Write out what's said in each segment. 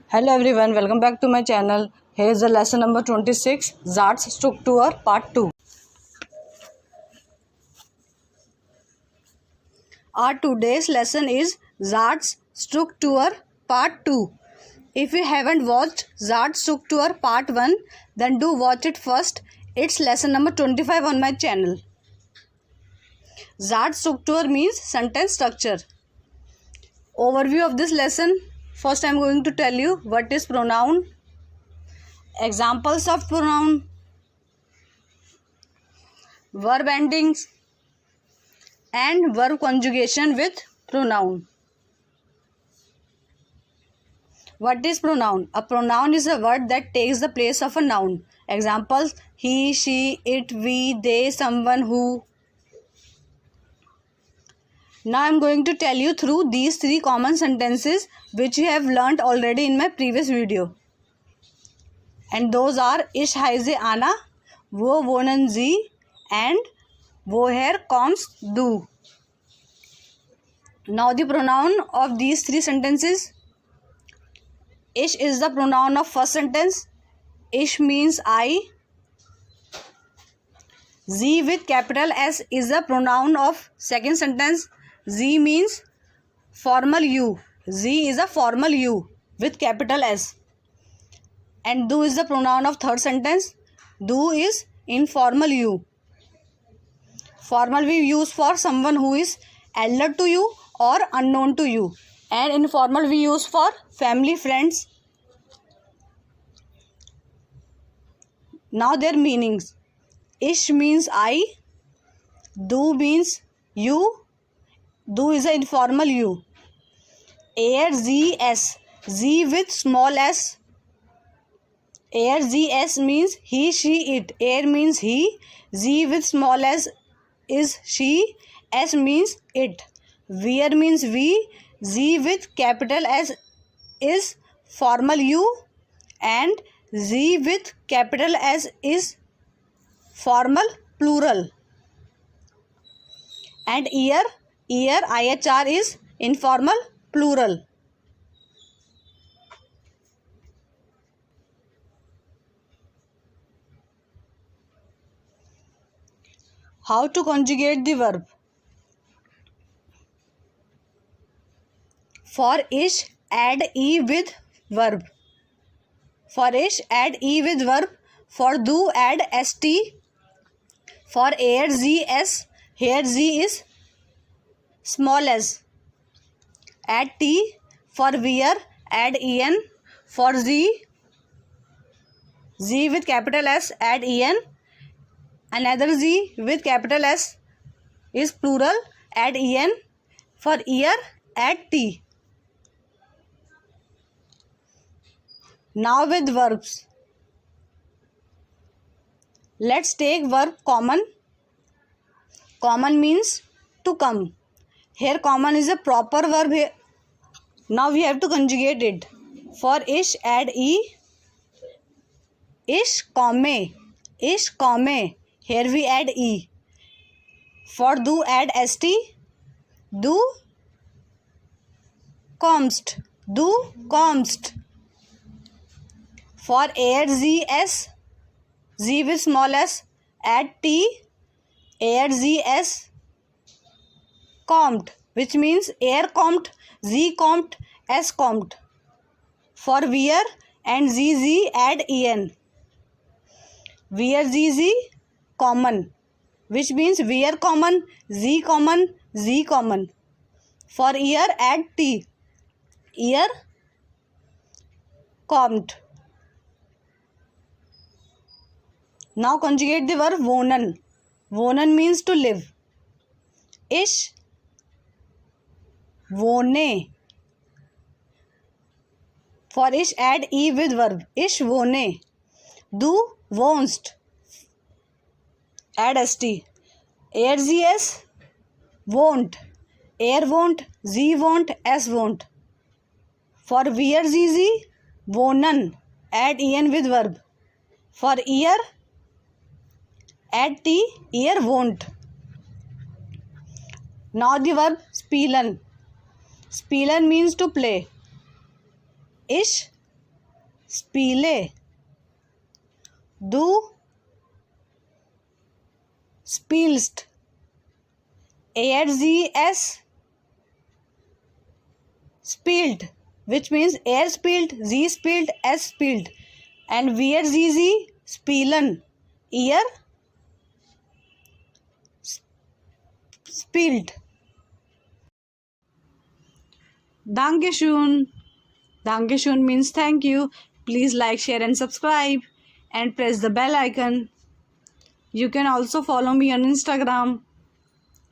Hello everyone, welcome back to my channel. Here is the lesson number 26, Satzstruktur part 2. Our today's lesson is Satzstruktur part 2. If you haven't watched Satzstruktur part 1, then do watch it first. It's lesson number 25 on my channel. Satzstruktur means sentence structure. Overview of this lesson. First I am going to tell you what is pronoun, examples of pronoun, verb endings and verb conjugation with pronoun. What is pronoun? A pronoun is a word that takes the place of a noun. Examples: he, she, it, we, they, someone, who. Now I am going to tell you through these three common sentences which you have learnt already in my previous video. And those are ish heize ana, wo wohnen sie and woher kommst du. Now the pronoun of these three sentences. Ish is the pronoun of first sentence. Ish means I. Sie with capital S is the pronoun of second sentence. Sie means formal you. Sie is a formal you with capital S. And du is the pronoun of third sentence. Du is informal you. Formal we use for someone who is elder to you or unknown to you. And informal we use for family, friends. Now their meanings. Ish means I. Du means you. Du is an informal you. Er, sie, s. Sie with small s. Er, sie, s means he, she, it. Er means he. Sie with small s is she. S means it. Wir means we. Sie with capital S is formal you. And sie with capital S is formal plural. And ihr IHR is informal plural. How to conjugate the verb? For ish, add e with verb. For ish, add e with verb. For do, add st. For air, z, s. Here z is small s. Add t. For wear, add en. For z with capital S, add en. Another z with capital S is plural, add en. For ear, add t. Now with verbs. Let's take verb common. Common means to come. Here common is a proper verb here. Now we have to conjugate it. For ish, add e. Ish, komme. Ish, komme. Here we add e. For do, add st. Do, kommst. Do, kommst. For air, z, s. Z with small s, add t. Air, z, s. Kommt, which means air kommt, z kommt, s kommt. For wear and zz, add en. Wear, zz, common, which means wear common, z common, z common. For ear, add t. Ear, kommt. Now conjugate the verb wohnen. Wohnen means to live. Ish, wohne. For ish, add e with verb. Ish, wohne. Du, wohnst. Add st. Er, sie, s. Won't. Er won't. Sie won't. S won't. For wir, sie, wohnen. Add en with verb. For ear, add t. Ear won't. Now the verb spielen. Spielen means to play. Ish Spiele. Du spielst. ARZS spielt, which means er spielt, sie spielt, es spielt, and wir sie spielen, ihr spielt. Dankeschön. Dankeschön means thank you. Please like, share and subscribe and press the bell icon. You can also follow me on Instagram.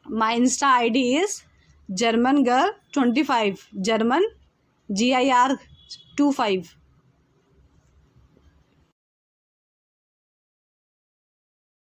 My Insta ID is German Girl 25. German GIR 25.